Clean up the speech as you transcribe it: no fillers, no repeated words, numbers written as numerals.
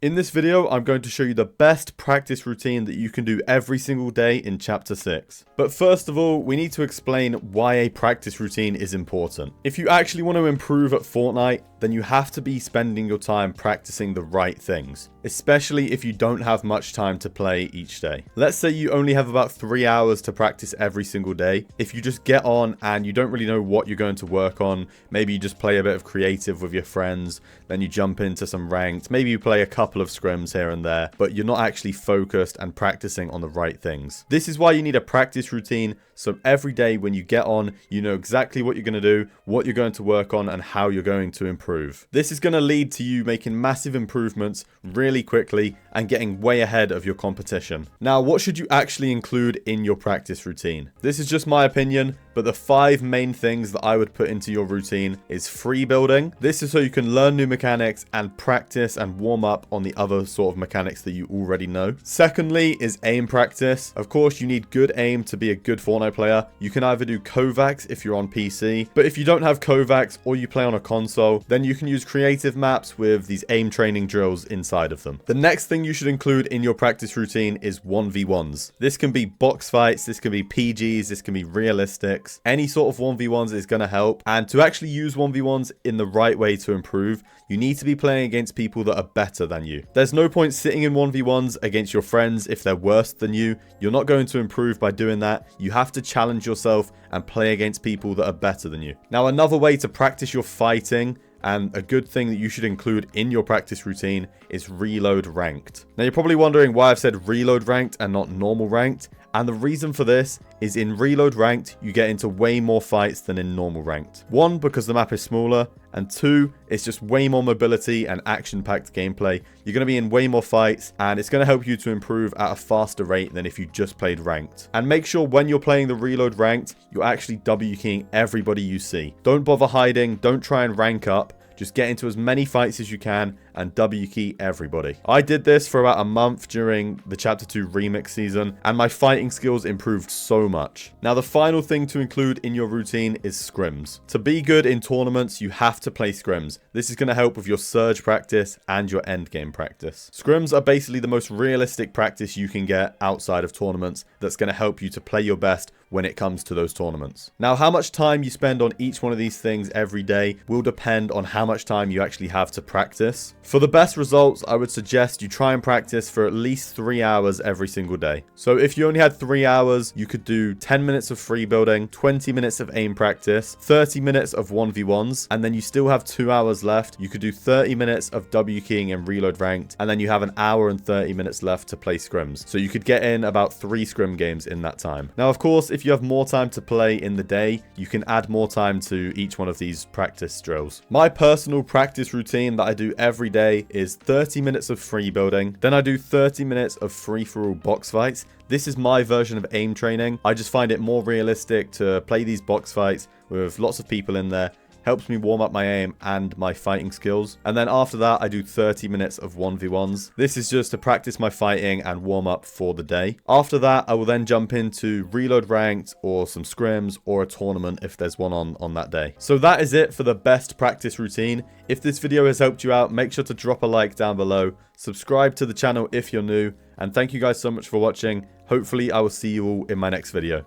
In this video, I'm going to show you the best practice routine that you can do every single day in Chapter 6. But first of all, we need to explain why a practice routine is important. If you actually want to improve at Fortnite, then you have to be spending your time practicing the right things, especially if you don't have much time to play each day. Let's say you only have about 3 hours to practice every single day. If you just get on and you don't really know what you're going to work on, maybe you just play a bit of creative with your friends, then you jump into some ranked, maybe you play a couple of scrims here and there, but you're not actually focused and practicing on the right things. This is why you need a practice routine, so every day when you get on, you know exactly what you're going to do, what you're going to work on, and how you're going to improve. This is going to lead to you making massive improvements really quickly and getting way ahead of your competition. Now, what should you actually include in your practice routine? This is just my opinion, but the 5 main things that I would put into your routine is free building. This is so you can learn new mechanics and practice and warm up on the other sort of mechanics that you already know. Secondly is aim practice. Of course, you need good aim to be a good Fortnite player. You can either do Kovacs if you're on PC, but if you don't have Kovacs or you play on a console, then you can use creative maps with these aim training drills inside of them. The next thing you should include in your practice routine is 1v1s. This can be box fights, this can be PGs, this can be realistics. Any sort of 1v1s is going to help. And to actually use 1v1s in the right way to improve, you need to be playing against people that are better than you. There's no point sitting in 1v1s against your friends if they're worse than you. You're not going to improve by doing that. You have to challenge yourself and play against people that are better than you. Now, another way to practice your fighting, and a good thing that you should include in your practice routine, is reload ranked. Now, you're probably wondering why I've said reload ranked and not normal ranked. And the reason for this is in reload ranked, you get into way more fights than in normal ranked. 1, because the map is smaller, and 2, it's just way more mobility and action-packed gameplay. You're going to be in way more fights, and it's going to help you to improve at a faster rate than if you just played ranked. And make sure when you're playing the reload ranked, you're actually W-keying everybody you see. Don't bother hiding, don't try and rank up. Just get into as many fights as you can and W-key everybody. I did this for about a month during the Chapter 2 remix season, and my fighting skills improved so much. Now, the final thing to include in your routine is scrims. To be good in tournaments, you have to play scrims. This is going to help with your surge practice and your endgame practice. Scrims are basically the most realistic practice you can get outside of tournaments that's going to help you to play your best when it comes to those tournaments. Now, how much time you spend on each one of these things every day will depend on how much time you actually have to practice. For the best results, I would suggest you try and practice for at least 3 hours every single day. So if you only had 3 hours, you could do 10 minutes of free building, 20 minutes of aim practice, 30 minutes of 1v1s, and then you still have 2 hours left. You could do 30 minutes of W-keying and reload ranked, and then you have an hour and 30 minutes left to play scrims. So you could get in about 3 scrim games in that time. Now, of course, if you have more time to play in the day, you can add more time to each one of these practice drills. My personal practice routine that I do every day is 30 minutes of free building. Then I do 30 minutes of free-for-all box fights. This is my version of aim training. I just find it more realistic to play these box fights with lots of people in there. Helps me warm up my aim and my fighting skills. And then after that, I do 30 minutes of 1v1s. This is just to practice my fighting and warm up for the day. After that, I will then jump into reload ranked or some scrims or a tournament if there's one on that day. So that is it for the best practice routine. If this video has helped you out, make sure to drop a like down below. Subscribe to the channel if you're new. And thank you guys so much for watching. Hopefully, I will see you all in my next video.